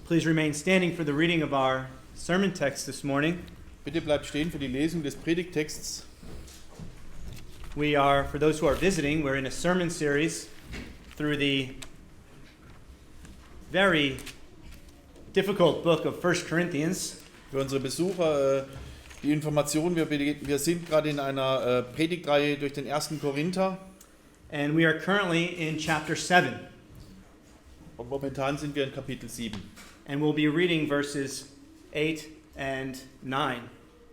Please remain standing for the reading of our sermon text this morning. Bitte bleibt stehen für die Lesung des Predigttexts. We are, for those who are visiting, we're in a sermon series through the very difficult book of 1 Corinthians. Für unsere Besucher die Information, wir sind gerade in einer Predigtreihe durch den 1. Korinther. And we are currently in chapter 7. Und momentan sind wir in Kapitel 7. And we'll be reading verses 8 and 9.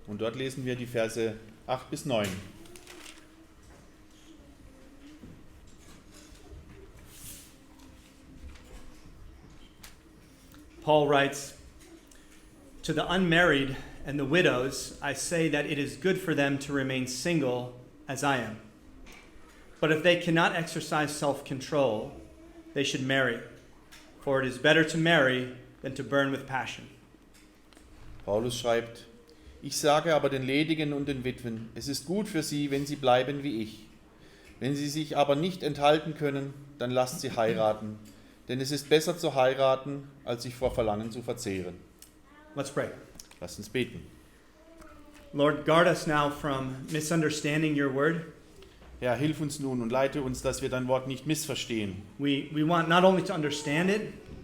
Und dort lesen wir die Verse 8 bis 9. Paul writes, "To the unmarried and the widows, I say that it is good for them to remain single as I am. But if they cannot exercise self-control, they should marry, for it is better to marry than to burn with passion." Paulus schreibt, ich sage aber den Ledigen und den Witwen, es ist gut für sie, wenn sie bleiben wie ich. Wenn sie sich aber nicht enthalten können, dann lasst sie heiraten. Denn es ist besser zu heiraten, als sich vor Verlangen zu verzehren. Let's pray. Lasst uns beten. Lord, guard us now from misunderstanding your word. Herr, hilf uns nun und leite uns, dass wir dein Wort nicht missverstehen. We want not only to understand it,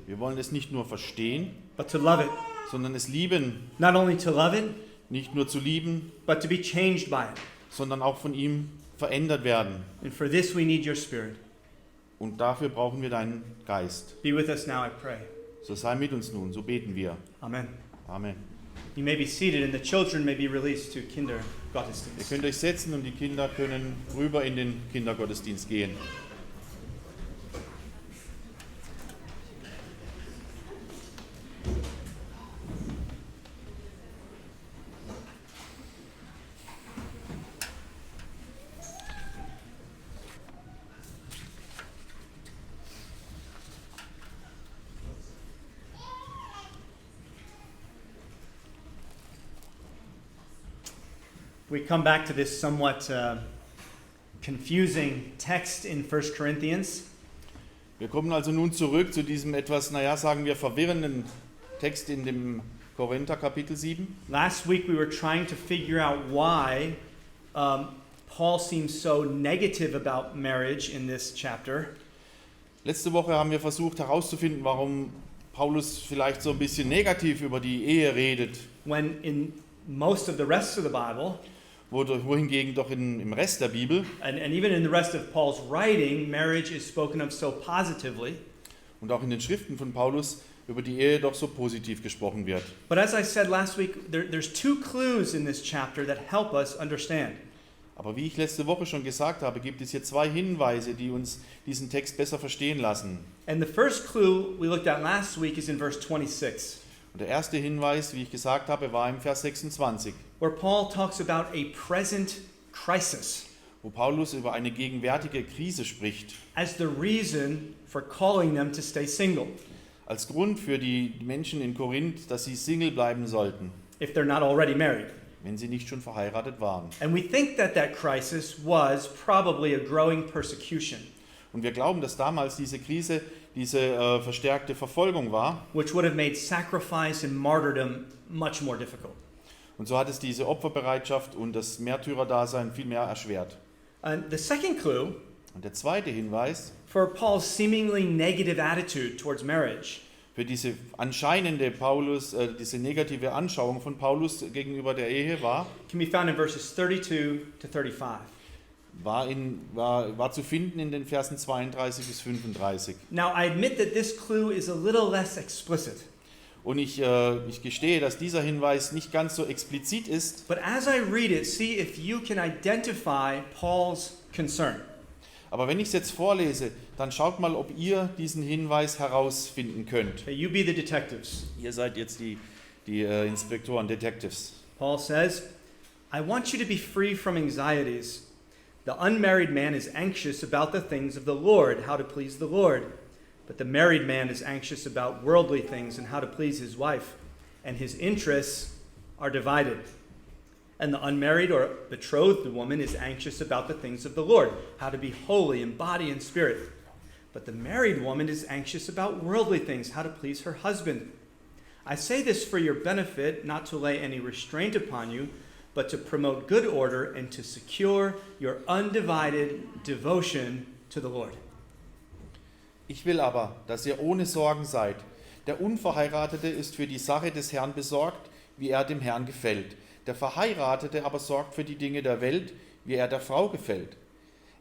Wir wollen es nicht nur verstehen, but to love it. sondern es lieben. Not only to love it, Nicht nur zu lieben, but to be changed by it. sondern auch von ihm verändert werden. And for this we need your Spirit. Und dafür brauchen wir deinen Geist. Be with us now, I pray. So sei mit uns nun, so beten wir. Amen. Amen. You may be seated and the children may be released to Ihr Kindergottesdienst. könnt euch setzen und die Kinder können rüber in den Kindergottesdienst gehen. We come back to this somewhat confusing text in 1 Corinthians. Wir kommen also nun zurück zu diesem etwas, sagen wir, verwirrenden Text in dem Korinther Kapitel 7. Last week we were trying to figure out why Paul seems so negative about marriage in this chapter. Letzte Woche haben wir versucht herauszufinden, warum Paulus vielleicht so ein bisschen negativ über die Ehe redet, When in most of the rest of the Bible, wohingegen doch im Rest der Bibel and even in the rest of Paul's writing, marriage is spoken of so positively. und auch in den Schriften von Paulus über die Ehe doch so positiv gesprochen wird. But as I said last week, there's two clues in this chapter that help us understand. Aber wie ich letzte Woche schon gesagt habe, gibt es hier zwei Hinweise, die uns diesen Text besser verstehen lassen. And the first clue we looked at last week is in verse 26. Und der erste Hinweis, wie ich gesagt habe, war im Vers 26, where Paul talks about a present crisis wo Paulus über eine gegenwärtige Krise spricht, as the reason for calling them to stay single als Grund für die Menschen in Korinth, dass sie Single bleiben sollten, if they're not already married. wenn sie nicht schon verheiratet waren. And we think that crisis was probably a growing persecution, Und wir glauben, dass damals diese Krise, diese verstärkte Verfolgung war. which would have made sacrifice and martyrdom much more difficult. Und so hat es diese Opferbereitschaft und das Märtyrerdasein viel mehr erschwert. And the second clue Und der zweite Hinweis for Paul's seemingly negative attitude towards marriage für diese anscheinende diese negative Anschauung von Paulus gegenüber der Ehe war can be found in verses 32 to 35. war zu finden in den Versen 32 bis 35. Now, I admit that this clue is a little less explicit. Und ich gestehe, dass dieser Hinweis nicht ganz so explizit ist, But as I read it, see if you can identify Paul's concern. aber wenn ich es jetzt vorlese, dann schaut mal, ob ihr diesen Hinweis herausfinden könnt. Okay, you be the detectives. Ihr seid jetzt die Inspektoren, Detectives. Paul says, "I want you to be free from anxieties. The unmarried man is anxious about the things of the Lord, how to please the Lord. But the married man is anxious about worldly things and how to please his wife. And his interests are divided. And the unmarried or betrothed woman is anxious about the things of the Lord, how to be holy in body and spirit. But the married woman is anxious about worldly things, how to please her husband. I say this for your benefit, not to lay any restraint upon you, but to promote good order and to secure your undivided devotion to the Lord. Ich will aber, dass ihr ohne Sorgen seid. Der Unverheiratete ist für die Sache des Herrn besorgt, wie er dem Herrn gefällt. Der Verheiratete aber sorgt für die Dinge der Welt, wie er der Frau gefällt.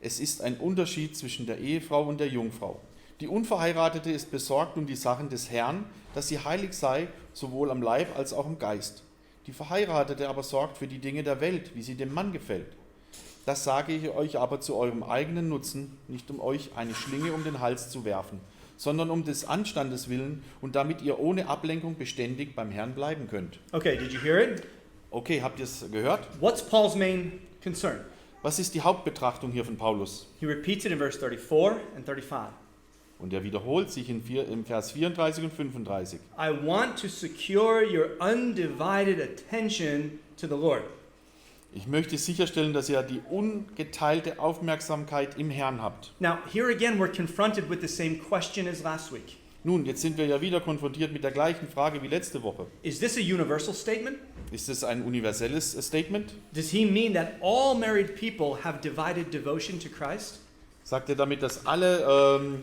Es ist ein Unterschied zwischen der Ehefrau und der Jungfrau. Die Unverheiratete ist besorgt um die Sachen des Herrn, dass sie heilig sei, sowohl am Leib als auch im Geist. Die Verheiratete aber sorgt für die Dinge der Welt, wie sie dem Mann gefällt. Das sage ich euch aber zu eurem eigenen Nutzen, nicht um euch eine Schlinge um den Hals zu werfen, sondern um des Anstandes willen und damit ihr ohne Ablenkung beständig beim Herrn bleiben könnt. Okay, did you hear it? Okay, habt ihr es gehört? What's Paul's main concern? Was ist die Hauptbetrachtung hier von Paulus? He repeats it in verse 34 and 35. Und er wiederholt sich im Vers 34 und 35. I want to secure your undivided attention to the Lord. Ich möchte sicherstellen, dass ihr die ungeteilte Aufmerksamkeit im Herrn habt. Now, here again we're confronted with the same question as last week. Nun, jetzt sind wir ja wieder konfrontiert mit der gleichen Frage wie letzte Woche. Is this a universal statement? Ist es ein universelles Statement? Does he mean that all married people have divided devotion to Christ? Sagt er damit, dass alle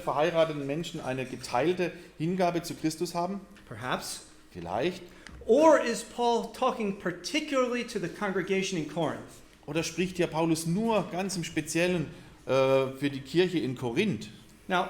verheirateten Menschen eine geteilte Hingabe zu Christus haben? Perhaps. Vielleicht. Or is Paul talking particularly to the congregation in Corinth? Oder spricht hier Paulus nur ganz im Speziellen für die Kirche in Korinth? Now,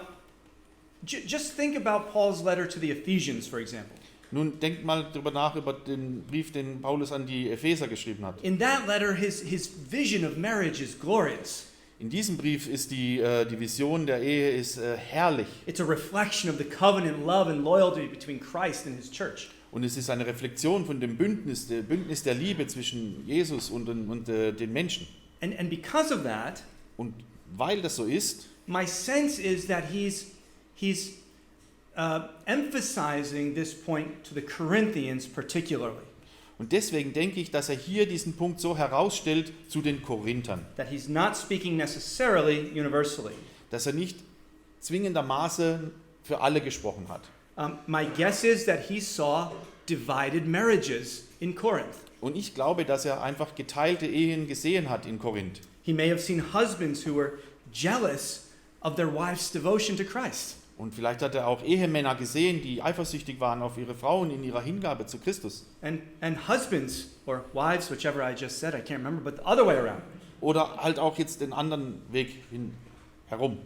just think about Paul's letter to the Ephesians, for example. Nun denkt mal darüber nach, über den Brief, den Paulus an die Epheser geschrieben hat. In that letter, his vision of marriage is glorious. In diesem Brief ist die Vision der Ehe ist herrlich. It's a reflection of the covenant love and loyalty between Christ and his church. Und es ist eine Reflexion von dem Bündnis der Liebe zwischen Jesus und den Menschen. And because of that, Und weil das so ist, my sense is that he's emphasizing this point to the Corinthians particularly. und deswegen denke ich, dass er hier diesen Punkt so herausstellt zu den Korinthern, That he's not speaking necessarily universally. dass er nicht zwingendermaßen für alle gesprochen hat. My guess is that he saw divided marriages in Corinth. Und ich glaube, dass er einfach geteilte Ehen gesehen hat in Korinth. He may have seen husbands who were jealous of their wife's devotion to Christ. Und vielleicht hat er auch Ehemänner gesehen, die eifersüchtig waren auf ihre Frauen in ihrer Hingabe zu Christus. And husbands, or wives, whichever I just said, I can't remember, but the other way around. Oder halt auch jetzt den anderen Weg herum.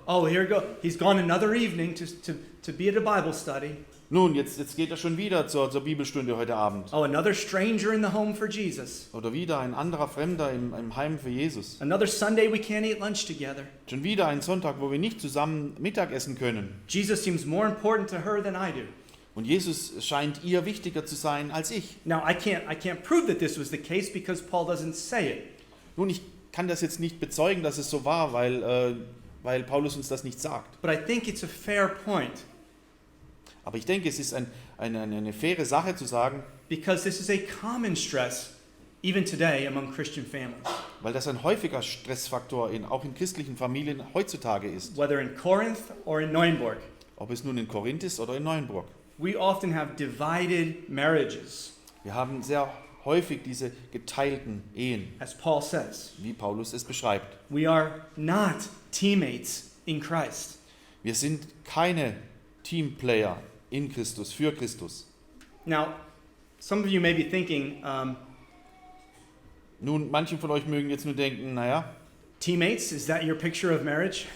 Oh, here we go. He's gone another evening to be at a Bible study. Nun, jetzt geht er schon wieder zur Bibelstunde heute Abend. Oh, another stranger in the home for Jesus. Oder wieder ein anderer Fremder im Heim für Jesus. Another Sunday we can't eat lunch together. Schon wieder ein Sonntag, wo wir nicht zusammen Mittagessen können. Jesus seems more important to her than I do. Und Jesus scheint ihr wichtiger zu sein als ich. Now, I can't prove that this was the case because Paul doesn't say it. Nun, ich kann das jetzt nicht bezeugen, dass es so war, weil Paulus uns das nicht sagt. But I think it's a fair point Aber ich denke, es ist eine faire Sache zu sagen, because this is a common stress even today among Christian families. weil das ein häufiger Stressfaktor auch in christlichen Familien heutzutage ist. Whether in Corinth or in Neuenburg, Ob es nun in Korinth ist oder in Neuenburg. we often have divided marriages, Wir haben sehr häufig diese geteilten Ehen, as Paul says. wie Paulus es beschreibt. We are not teammates in Christ. Wir sind keine Teamplayer in Christus, für Christus. Now, some of you may be thinking, Nun, manche von euch mögen jetzt nur denken, naja, teammates, is that your picture of marriage?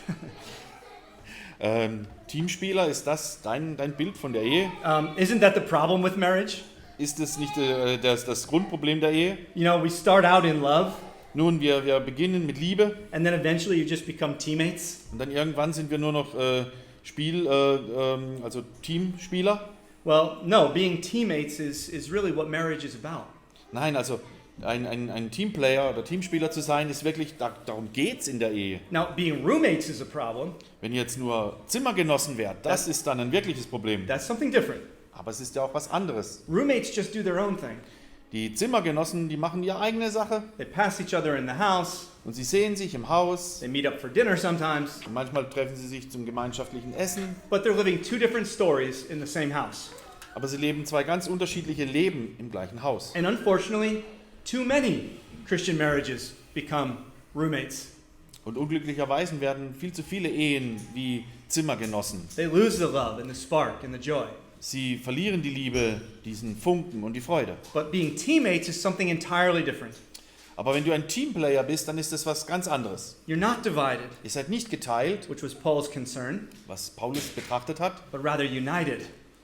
Teamspieler, ist das dein Bild von der Ehe? Isn't that the problem with marriage? Ist das nicht das Grundproblem der Ehe? You know, we start out in love, Nun, wir beginnen mit Liebe and then eventually you just become teammates. und dann irgendwann sind wir nur noch also Teamspieler. Well, no, being teammates is really what marriage is about. Nein, also ein Teamplayer oder Teamspieler zu sein, ist wirklich, darum geht es in der Ehe. Now, being roommates is a problem. Wenn ihr jetzt nur Zimmergenossen wärt, das ist dann ein wirkliches Problem. That's something different. Aber es ist ja auch was anderes. Roommates just do their own thing. Die Zimmergenossen, die machen ihre eigene Sache They pass each other in the house. und sie sehen sich im Haus. They meet up for dinner sometimes. Und manchmal treffen sie sich zum gemeinschaftlichen Essen. But they're living two different stories in the same house. aber sie leben zwei ganz unterschiedliche Leben im gleichen Haus. And unfortunately, too many Christian marriages become roommates. Und unglücklicherweise werden viel zu viele Ehen wie Zimmergenossen. They lose the love and the spark and the joy. Sie verlieren die Liebe, diesen Funken und die Freude. But being teammates is something entirely different. Aber wenn du ein Teamplayer bist, dann ist das was ganz anderes. You're not divided, Ihr seid nicht geteilt, which was Paul's concern, was Paulus betrachtet hat, but rather united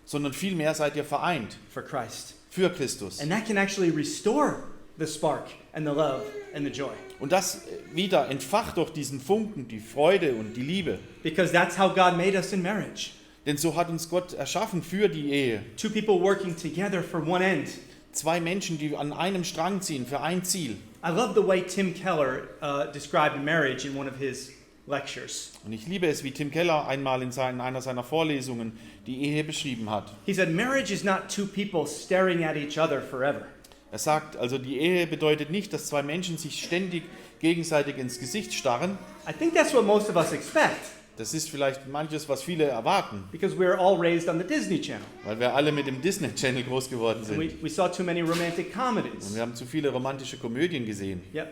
sondern vielmehr seid ihr vereint for Christ. für Christus. And that can actually restore the spark and the love and the joy. Und das wieder entfacht doch diesen Funken, die Freude und die Liebe. Because that's how God made us in marriage. Denn so hat uns Gott erschaffen für die Ehe. Two people working together for one end. Zwei Menschen, die an einem Strang ziehen für ein Ziel. I love the way Tim Keller described marriage in one of his lectures. Und ich liebe es, wie Tim Keller einmal in einer seiner Vorlesungen die Ehe beschrieben hat. He said, marriage is not two people staring at each other forever. Er sagt, also die Ehe bedeutet nicht, dass zwei Menschen sich ständig gegenseitig ins Gesicht starren. I think that's what most of us expect, Das ist vielleicht manches, was viele erwarten, because we're all raised on the Disney Channel. weil wir alle mit dem Disney Channel groß geworden And sind. we saw too many romantic comedies. Und wir haben zu viele romantische Komödien gesehen. Yeah,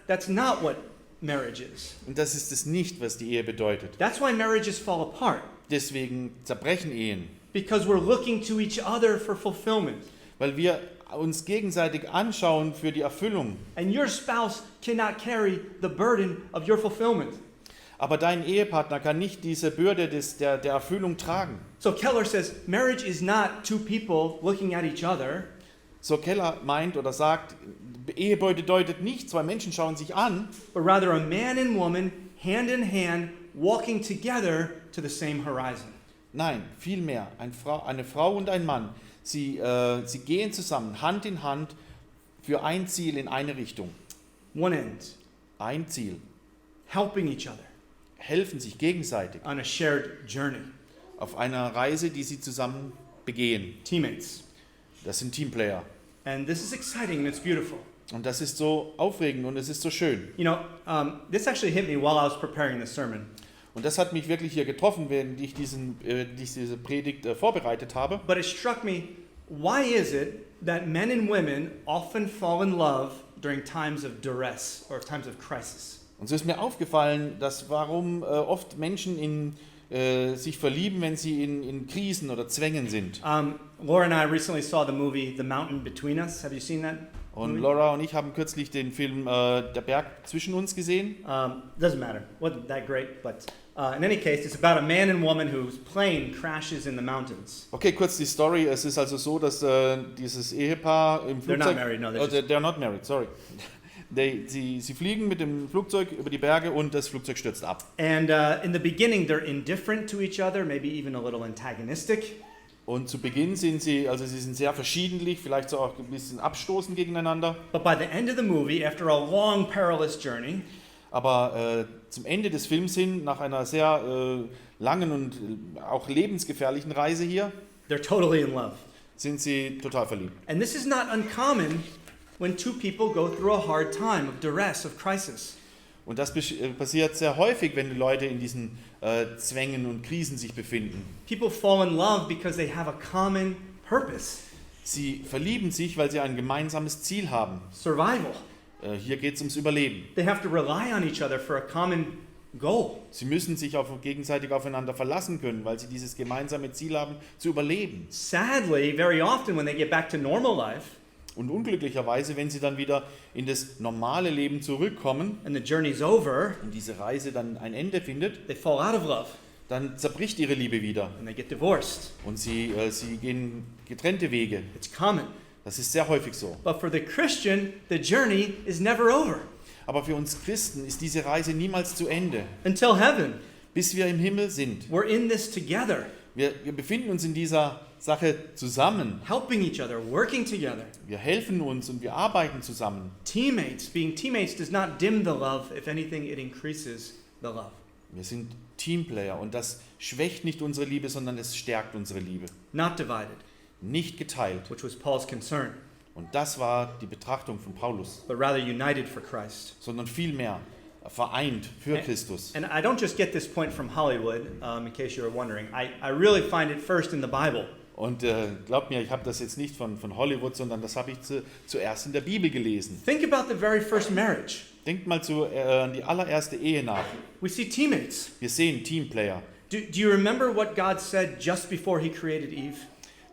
that's not what marriage is. Und das ist es nicht, was die Ehe bedeutet. That's why marriages fall apart, Deswegen zerbrechen Ehen, because we're looking to each other for fulfillment. weil wir uns gegenseitig anschauen für die Erfüllung. And your spouse cannot carry the burden of your fulfillment. Aber dein Ehepartner kann nicht diese Bürde der Erfüllung tragen. So Keller says, marriage is not two people looking at each other, So Keller meint oder sagt, Ehe bedeutet nicht, zwei Menschen schauen sich an, but rather a man and woman, hand in hand, walking together to the same horizon. nein, vielmehr eine Frau und ein Mann. Sie gehen zusammen, Hand in Hand, für ein Ziel in eine Richtung. One end, Ein Ziel. helping each other Helfen sich gegenseitig on a shared journey. auf einer Reise, die sie zusammen begehen. Teammates. Das sind Teamplayer. And this is exciting and it's beautiful. Und das ist so aufregend und es ist so schön. You know, this actually hit me while I was preparing the sermon. Und das hat mich wirklich hier getroffen, während ich diese Predigt vorbereitet habe. But it struck me, why is it that men and women often fall in love during times of duress or times of crisis? Und so ist mir aufgefallen, dass warum oft Menschen sich verlieben, wenn sie in Krisen oder Zwängen sind. Laura and I recently saw the movie The Mountain Between Us. Have you seen that? Und movie? Laura und ich haben kürzlich den Film Der Berg zwischen uns gesehen. Doesn't matter. Wasn't that great, but in any case, it's about a man and woman whose plane crashes in the mountains. Okay, kurz die Story. Es ist also so, dass dieses Ehepaar im They're Flugzeug... not married, no, they're not married, sorry. Sie fliegen mit dem Flugzeug über die Berge und das Flugzeug stürzt ab. And in the beginning, they're indifferent to each other, maybe even a little antagonistic. Und zu Beginn sind sie sind sehr verschiedentlich, vielleicht so auch ein bisschen abstoßend gegeneinander. But by the end of the movie, after a long, perilous journey, Aber zum Ende des Films hin, nach einer sehr langen und auch lebensgefährlichen Reise hier, they're totally in love. sind sie total verliebt. And this is not uncommon when two people go through a hard time of duress, of crisis. Und das passiert sehr häufig, wenn die Leute in diesen Zwängen und Krisen sich befinden. People fall in love because they have a common purpose, Sie verlieben sich, weil sie ein gemeinsames Ziel haben. survival. Hier geht es ums Überleben. They have to rely on each other for a common goal. Sie müssen sich gegenseitig aufeinander verlassen können, weil sie dieses gemeinsame Ziel haben, zu überleben. Sadly, very often when they get back to normal life Und unglücklicherweise, wenn sie dann wieder in das normale Leben zurückkommen and the journey's over, und diese Reise dann ein Ende findet, they fall out of love dann zerbricht ihre Liebe wieder and they get divorced. und sie gehen getrennte Wege. It's common. Das ist sehr häufig so. But for the Christian, the journey is never over Aber für uns Christen ist diese Reise niemals zu Ende, until heaven. bis wir im Himmel sind. We're in this together, Wir befinden uns in dieser Sache zusammen. helping each other, working together. Wir helfen uns und wir arbeiten zusammen. Teammates. Being teammates does not dim the love. If anything, it increases the love. Wir sind Teamplayer und das schwächt nicht unsere Liebe, sondern es stärkt unsere Liebe. Not divided, Nicht geteilt. which was Paul's concern, Und das war die Betrachtung von Paulus, but rather united for Christ. sondern vielmehr vereint für Christus. And I don't just get this point from Hollywood, in case you were wondering. I really find it first in the Bible. Und glaubt mir, ich habe das jetzt nicht von Hollywood, sondern das habe ich zuerst in der Bibel gelesen. Think about the very first marriage. Denkt mal an die allererste Ehe nach. We see teammates. Wir sehen Teamplayer. Do you remember what God said just before he created Eve?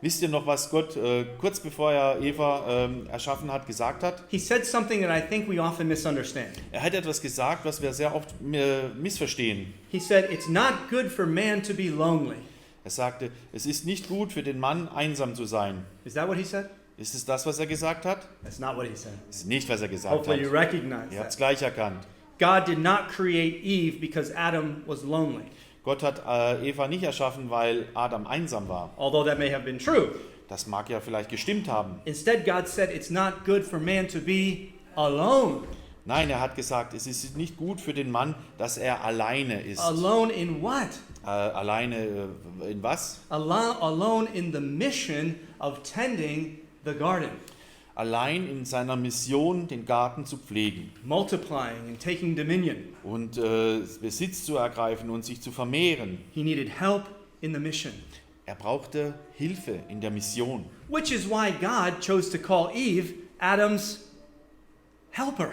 Wisst ihr noch, was Gott kurz bevor er Eva erschaffen hat, gesagt hat? He said something that I think we often misunderstand. Er hat etwas gesagt, was wir sehr oft missverstehen. He said, it's not good for man to be lonely. Er sagte, es ist nicht gut für den Mann, einsam zu sein. Is that what he said? Ist es das, was er gesagt hat? That's not what he said. Das ist nicht, was er gesagt Hopefully you hat. recognize Ihr habt es that. gleich erkannt. God did not create Eve because Adam was lonely, Gott hat Eva nicht erschaffen, weil Adam einsam war. although that may have been true. Das mag ja vielleicht gestimmt haben. Instead, God said it's not good for man to be alone. Nein, er hat gesagt, es ist nicht gut für den Mann, dass er alleine ist. Alone in what? Alleine in was? Alone in the mission of tending the garden, Allein in seiner Mission, den Garten zu pflegen multiplying and taking dominion. und Besitz zu ergreifen und sich zu vermehren. He needed help in the mission, Er brauchte Hilfe in der Mission. which is why God chose to call Eve Adam's helper.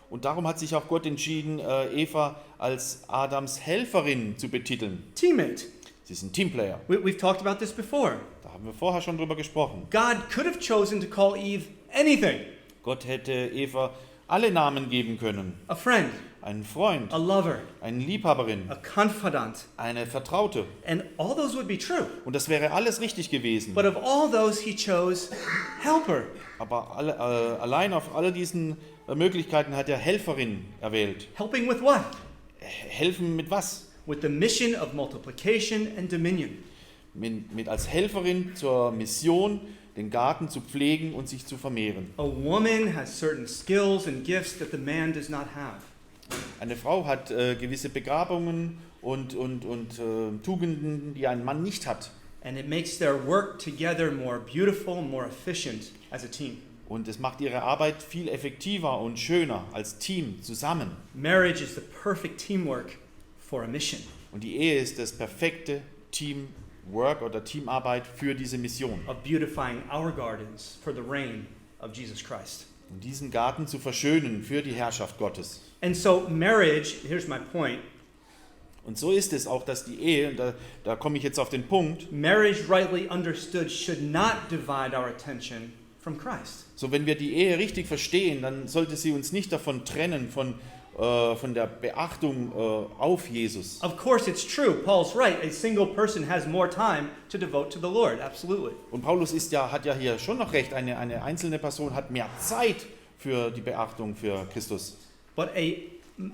Und darum hat sich auch Gott entschieden, Eva als Adams Helferin zu betiteln. Teammate. Sie ist ein Teamplayer. We've talked about this before. Da haben wir vorher schon drüber gesprochen. God could have chosen to call Eve anything. Gott hätte Eva alle Namen geben können. A friend, Einen Freund, a lover, eine Liebhaberin, a confidant. eine Vertraute. And all those would be true. Und das wäre alles richtig gewesen. But of all those, he chose helper. Aber allein auf all diesen Möglichkeiten hat er Helferin erwählt. Helping with what? Helfen mit was? With the mission of multiplication and dominion. Mit als Helferin zur Mission, den Garten zu pflegen und sich zu vermehren. A woman has certain skills and gifts that the man does not have. Eine Frau hat gewisse Begabungen und Tugenden, die ein Mann nicht hat. And it makes their work together more beautiful, more efficient as a team. Und es macht ihre Arbeit viel effektiver und schöner als Team zusammen. Marriage is the perfect teamwork for a mission. Und die Ehe ist das perfekte Teamwork oder Teamarbeit für diese Mission. Of beautifying our gardens for the reign of Jesus Christ. Um diesen Garten zu verschönen für die Herrschaft Gottes. And so marriage, here's my point, Und so ist es auch, dass die Ehe, und da komme ich jetzt auf den Punkt, marriage rightly understood should not divide our attention from Christ. so wenn wir die Ehe richtig verstehen, dann sollte sie uns nicht davon trennen, von der Beachtung auf Jesus. Of course it's true, Paul's right, a single person has more time to devote to the Lord, absolutely. Und Paulus hat ja hier schon noch recht, eine einzelne Person hat mehr Zeit für die Beachtung für Christus. But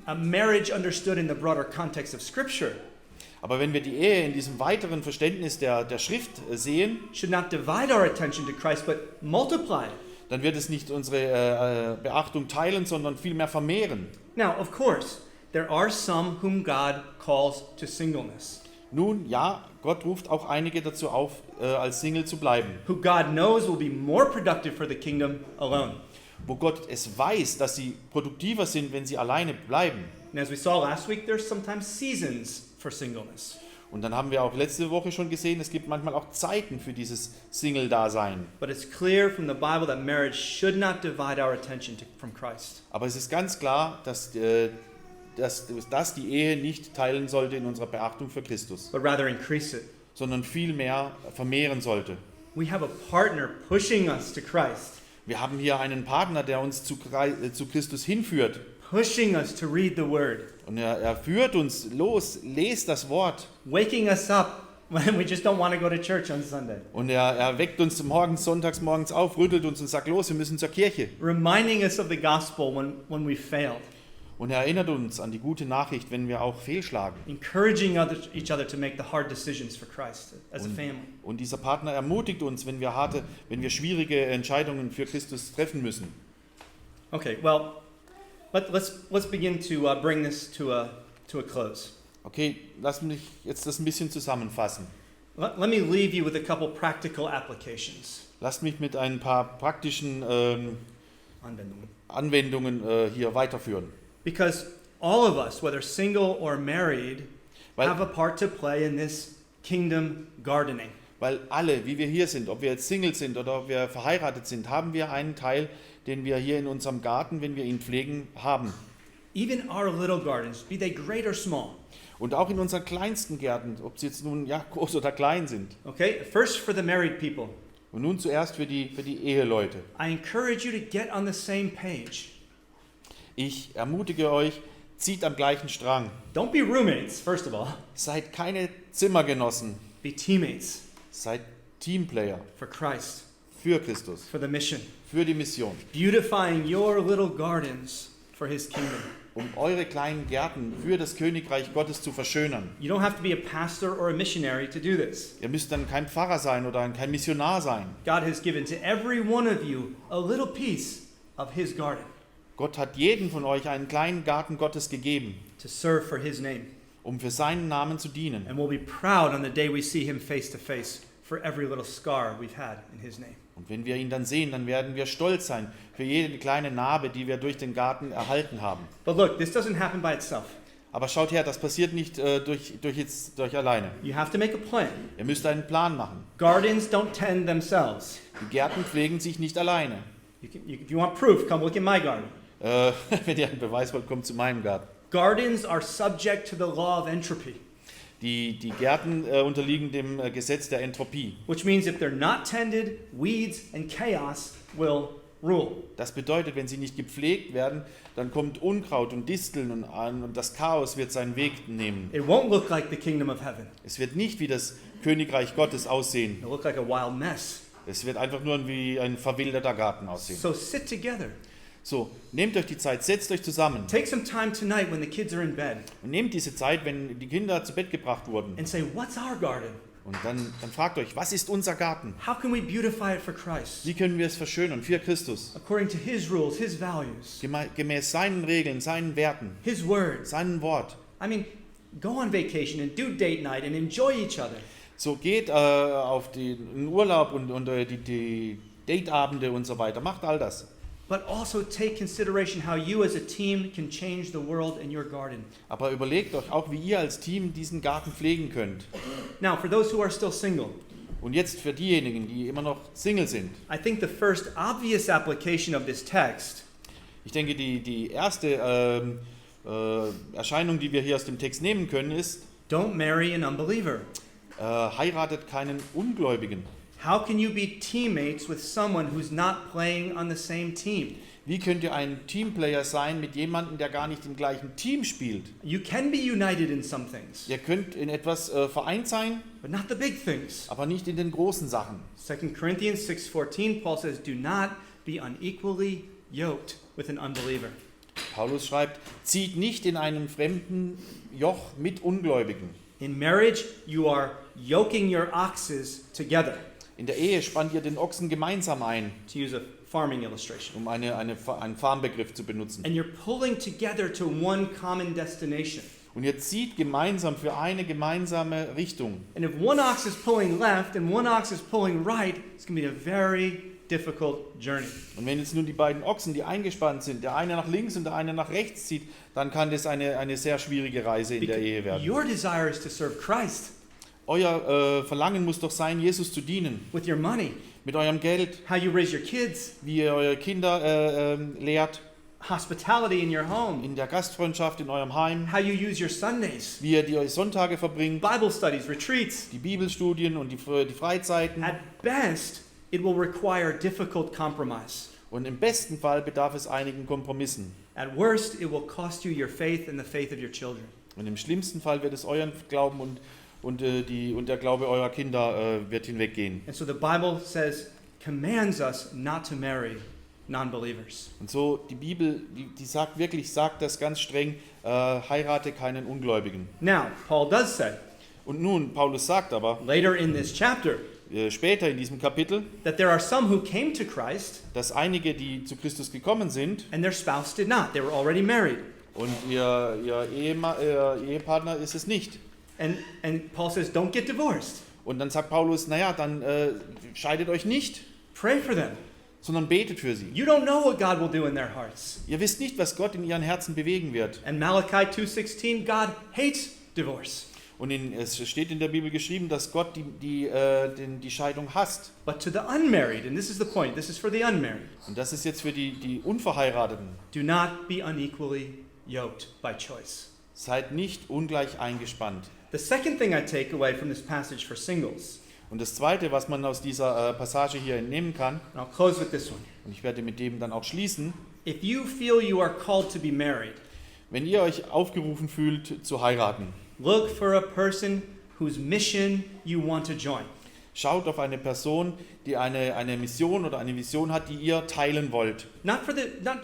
a marriage understood in the broader context of Scripture Aber wenn wir die Ehe in diesem weiteren Verständnis der Schrift sehen, should not divide our attention to Christ, but multiply it. dann wird es nicht unsere Beachtung teilen, sondern vielmehr vermehren. Now, of course, there are some whom God calls to singleness, Nun, ja, Gott ruft auch einige dazu auf, als Single zu bleiben, who God knows will be more productive for the kingdom alone. wo Gott es weiß, dass sie produktiver sind, wenn sie alleine bleiben. And as we saw last week, there's sometimes seasons for singleness. Und dann haben wir auch letzte Woche schon gesehen, es gibt manchmal auch Zeiten für dieses Single-Dasein. But it's clear from the Bible that marriage should not divide our attention from Christ. Aber es ist ganz klar, dass die Ehe nicht teilen sollte in unserer Beachtung für Christus, But rather increase it. sondern vielmehr vermehren sollte. We have a partner pushing us to Christ, Wir haben hier einen Partner, der uns zu Christus hinführt. pushing us to read the Word, Und er führt uns los, lest das Wort. waking us up when we just don't want to go to church on Sunday, Und er weckt uns sonntags morgens auf, rüttelt uns und sagt, los, wir müssen zur Kirche. reminding us of the gospel when we failed, Und er erinnert uns an die gute Nachricht, wenn wir auch fehlschlagen. encouraging each other to make the hard decisions for Christ as a family. Und dieser Partner ermutigt uns, wenn wir schwierige Entscheidungen für Christus treffen müssen. Okay, well, let's begin to bring this to a close. Okay, lass mich jetzt das ein bisschen zusammenfassen. Let me leave you with a couple practical applications. Lasst mich mit ein paar praktischen Anwendungen. Anwendungen hier weiterführen. Because all of us, whether single or married, Weil- have a part to play in this kingdom gardening. Weil alle, wie wir hier sind, ob wir jetzt Single sind oder ob wir verheiratet sind, haben wir einen Teil, den wir hier in unserem Garten, wenn wir ihn pflegen, haben. Even our little gardens, be they great or small. Und auch in unseren kleinsten Gärten, ob sie jetzt nun groß oder klein sind. Okay, first for the married people. Und nun zuerst für die Eheleute. I encourage you to get on the same page. Ich ermutige euch, zieht am gleichen Strang. Don't be roommates, first of all. Seid keine Zimmergenossen, Be teammates seid Teamplayer for Christ, für Christus, for the mission. für die Mission, Beautifying your little gardens for his kingdom. um eure kleinen Gärten für das Königreich Gottes zu verschönern. You don't have to be a pastor or a missionary to do this. Ihr müsst dann kein Pfarrer sein oder kein Missionar sein. God has given to every one of you a little piece of his garden Gott hat jedem von euch einen kleinen Garten Gottes gegeben, to serve for his name. um für seinen Namen zu dienen. And we'll be proud on the day we see him face to face for every little scar we've had in his name. Und wenn wir ihn dann sehen, dann werden wir stolz sein für jede kleine Narbe, die wir durch den Garten erhalten haben. But look, this doesn't happen by itself. Aber schaut her, das passiert nicht durch alleine. You have to make a plan. Ihr müsst einen Plan machen. Gardens don't tend themselves. Die Gärten pflegen sich nicht alleine. If you want proof, come look in my garden. Wenn ihr einen Beweis wollt, kommt zu meinem Garten. Gardens are subject to the law of entropy, Die Gärten unterliegen dem Gesetz der Entropie. which means if they're not tended, weeds and chaos will rule. Das bedeutet, wenn sie nicht gepflegt werden, dann kommt Unkraut und Disteln und das Chaos wird seinen Weg nehmen. It won't look like the kingdom of heaven. Es wird nicht wie das Königreich Gottes aussehen. It'll look like a wild mess. Es wird einfach nur wie ein verwilderter Garten aussehen. So sit together. So, nehmt euch die Zeit, setzt euch zusammen Take some time tonight when the kids are in bed und nehmt diese Zeit, wenn die Kinder zu Bett gebracht wurden. and say, what's our garden? Und dann fragt euch, was ist unser Garten? How can we beautify it for Christ? Wie können wir es verschönern für Christus? According to his rules, his values, Gemäß seinen Regeln, seinen Werten, his words. seinem Wort. I mean, go on vacation and do date night and enjoy each other. So geht auf den Urlaub und die Dateabende und so weiter. Macht all das. But also take consideration how you as a team can change the world in your garden. Aber überlegt euch auch, wie ihr als Team diesen Garten pflegen könnt. Now, for those who are still single, Und jetzt für diejenigen, die immer noch Single sind. I think the first obvious application of this text Ich denke, die erste Erscheinung, die wir hier aus dem Text nehmen können, ist, don't marry an unbeliever. heiratet keinen Ungläubigen. How can you be teammates with someone who's not playing on the same team? Wie könnt ihr ein Teamplayer sein mit jemandem, der gar nicht im gleichen Team spielt? You can be united in some things, Ihr könnt in etwas vereint sein, but not the big things. aber nicht in den großen Sachen. 2 Corinthians 6:14, Paul says, do not be unequally yoked with an unbeliever. Paulus schreibt, zieht nicht in einem fremden Joch mit Ungläubigen. In marriage, you are yoking your oxes together, In der Ehe spannt ihr den Ochsen gemeinsam ein, to use a farming illustration. um einen Farmbegriff zu benutzen. And you're pulling together to one common destination. Und ihr zieht gemeinsam für eine gemeinsame Richtung. And if one ox is pulling left and one ox is pulling right, it's going to be a very difficult journey. Und wenn jetzt nun die beiden Ochsen, die eingespannt sind, der eine nach links und der eine nach rechts zieht, dann kann das eine sehr schwierige Reise in der Ehe werden. Your desire is to serve Christ Euer Verlangen muss doch sein, Jesus zu dienen. with your money, Mit eurem Geld, how you raise your kids, wie ihr eure Kinder lehrt, hospitality in your home, in der Gastfreundschaft, in eurem Heim, how you use your Sundays, wie ihr die Sonntage verbringt, Bible studies, retreats. die Bibelstudien und die Freizeiten. At best, it will require difficult compromise. Und im besten Fall bedarf es einigen Kompromissen. At worst, it will cost you your faith and the faith of your children. Und im schlimmsten Fall wird es euren Glauben und der Glaube eurer Kinder wird hinweggehen. And so the Bible commands us not to marry non-believers. Und so die Bibel, die sagt das ganz streng, heirate keinen Ungläubigen. Now, Paul does say Und nun, Paulus sagt aber, later in this chapter später in diesem Kapitel, that there are some who came to Christ dass einige, die zu Christus gekommen sind and their spouse did not. They were already married. und ihr Ehepartner ist es nicht. And Paul says, don't get divorced. Und dann sagt Paulus, naja, dann scheidet euch nicht, Pray for them. sondern betet für sie. You don't know what God will do in their hearts. Ihr wisst nicht, was Gott in ihren Herzen bewegen wird. And Malachi 2:16, God hates divorce. Und es steht in der Bibel geschrieben, dass Gott die Scheidung hasst. But to the unmarried, and this is the point, this is for the unmarried, Und das ist jetzt für die Unverheirateten. do not be unequally yoked by choice. Seid nicht ungleich eingespannt. The second thing I take away from this passage for singles, Und das Zweite, was man aus dieser Passage hier entnehmen kann, and I'll close with this one. und ich werde mit dem dann auch schließen, If you feel you are called to be married, wenn ihr euch aufgerufen fühlt zu heiraten, look for a person whose mission you want to join. schaut auf eine Person, die eine Mission oder eine Vision hat, die ihr teilen wollt. Not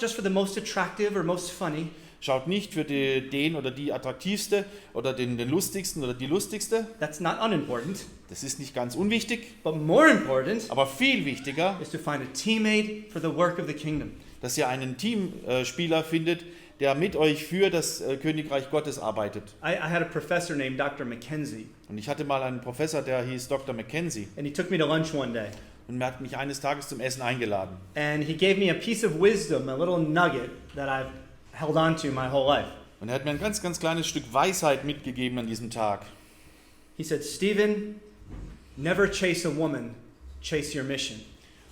just for the most attractive or most funny, Schaut nicht für den oder die attraktivste oder den lustigsten oder die lustigste. that's not unimportant, Das ist nicht ganz unwichtig, but more important aber viel wichtiger, is to find a teammate for the work of the kingdom. dass ihr einen Teamspieler findet, der mit euch für das Königreich Gottes arbeitet. I had a professor named Dr. Mackenzie, Und ich hatte mal einen Professor, der hieß Dr. Mackenzie, and he took me to lunch one day. und er hat mich eines Tages zum Essen eingeladen. And he gave me a piece of wisdom, a little nugget that I've held on to my whole life. Und er hat mir ein ganz, ganz kleines Stück Weisheit mitgegeben an diesem Tag. He said, Stephen, never chase a woman, chase your mission.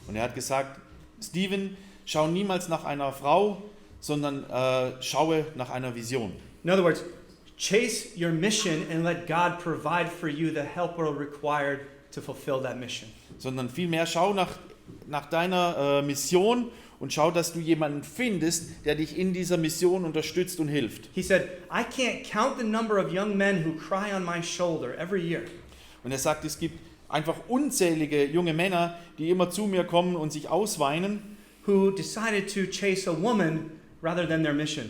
Und er hat gesagt, Stephen, schau niemals nach einer Frau, sondern schaue nach einer Vision. In other words, chase your mission and let God provide for you the help required to fulfill that mission. Sondern vielmehr schau nach deiner Mission und schau, dass du jemanden findest, der dich in dieser Mission unterstützt und hilft. He said, I can't count the number of young men who cry on my shoulder every year. Und er sagt, es gibt einfach unzählige junge Männer, die immer zu mir kommen und sich ausweinen, Who decided to chase a woman rather than their mission.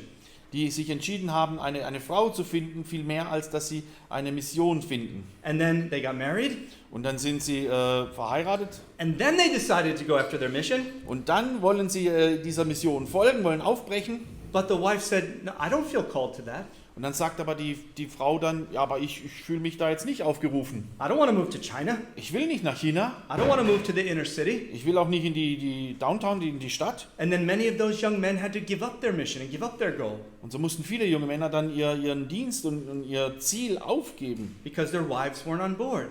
die sich entschieden haben, eine Frau zu finden, viel mehr als dass sie eine Mission finden. And then they got married, Und dann sind sie verheiratet and then they decided to go after their mission. und dann wollen sie dieser Mission folgen, wollen aufbrechen. But the wife said, no, I don't feel called to that. Und dann sagt aber die Frau dann, ja, aber ich fühle mich da jetzt nicht aufgerufen. I don't want to move to China. Ich will nicht nach China. I don't want to move to the inner city. Ich will auch nicht in die Downtown, in die Stadt. And then many of those young men had to give up their mission and give up their goal Und so mussten viele junge Männer dann ihren Dienst und ihr Ziel aufgeben, because their wives weren't on board.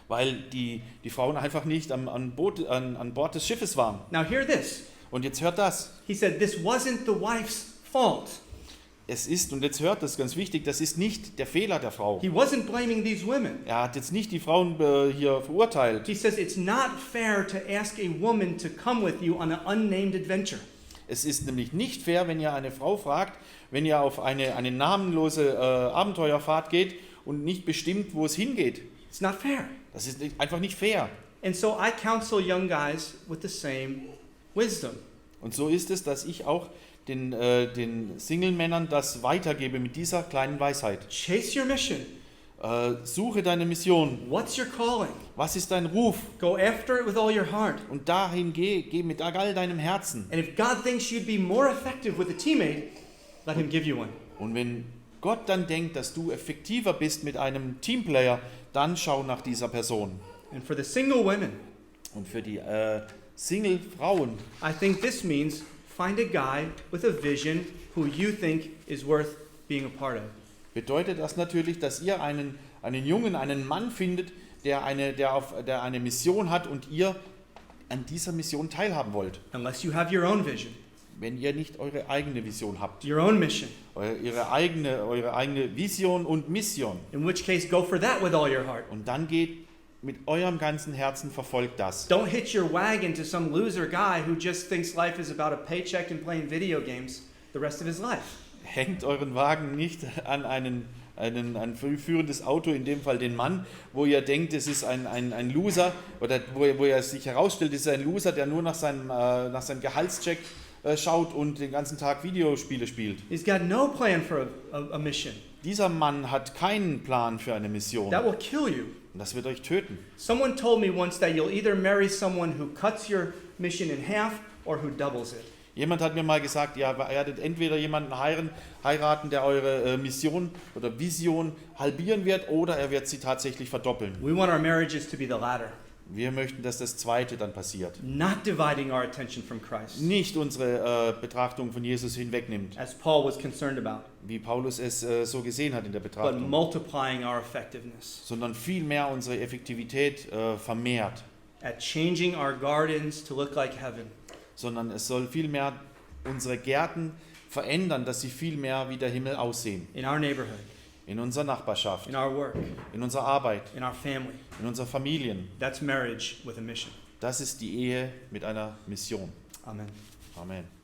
weil die Frauen einfach nicht an Bord des Schiffes waren. Now hear this. Und jetzt hört das. He said this wasn't the wife's fault. Es ist, und jetzt hört das ganz wichtig, das ist nicht der Fehler der Frau. He wasn't blaming these women. Er hat jetzt nicht die Frauen hier verurteilt. He says it's not fair to ask a woman to come with you on an unnamed adventure. Es ist nämlich nicht fair, wenn ihr eine Frau fragt, wenn ihr auf eine namenlose Abenteuerfahrt geht und nicht bestimmt, wo es hingeht. It's not fair. Das ist einfach nicht fair. And so I counsel young guys with the same wisdom. Und so ist es, dass ich auch den Single-Männern das weitergebe mit dieser kleinen Weisheit. Chase your mission. Suche deine Mission. What's your calling? Was ist dein Ruf? Go after it with all your heart. Und dahin geh mit all deinem Herzen. And if God thinks you'd be more effective with a teammate, let him give you one. Und wenn Gott dann denkt, dass du effektiver bist mit einem Teamplayer, dann schau nach dieser Person. And for the single women, Und für die Single-Frauen, I think this means find a guy with a vision who you think is worth being a part of. bedeutet das natürlich, dass ihr einen Jungen, einen Mann findet, der eine Mission hat und ihr an dieser Mission teilhaben wollt. Unless you have your own vision, Wenn ihr nicht eure eigene Vision habt, your own mission, eure eigene Vision und Mission. in which case go for that with all your heart. Und dann geht mit eurem ganzen Herzen, verfolgt das. Don't hitch your wagon to some loser guy who just thinks life is about a paycheck and playing video games the rest of his life. Hängt euren Wagen nicht an ein führendes Auto, in dem Fall den Mann, wo ihr denkt, es ist ein Loser, oder wo er sich herausstellt, es ist ein Loser, der nur nach seinem Gehaltscheck schaut und den ganzen Tag Videospiele spielt. He's got no plan for a mission. Dieser Mann hat keinen Plan für eine Mission. That will kill you. Und das wird euch töten. Someone told me once that you'll either marry someone who cuts your mission in half or who doubles it. Jemand hat mir mal gesagt, ihr werdet entweder jemanden heiraten, der eure Mission oder Vision halbieren wird, oder er wird sie tatsächlich verdoppeln. We want our marriages to be the latter. Wir möchten, dass das Zweite dann passiert. Not dividing our attention from Christ, Nicht unsere Betrachtung von Jesus hinwegnimmt, as Paul was concerned about, wie Paulus es so gesehen hat in der but Betrachtung, multiplying our effectiveness, sondern vielmehr unsere Effektivität vermehrt. at changing our gardens to look like heaven, Sondern es soll vielmehr unsere Gärten verändern, dass sie vielmehr wie der Himmel aussehen. in our neighborhood, In unserer Nachbarschaft, in our work, in unserer Arbeit, in our family. in unseren Familien. That's marriage with a mission. Das ist die Ehe mit einer Mission. Amen. Amen.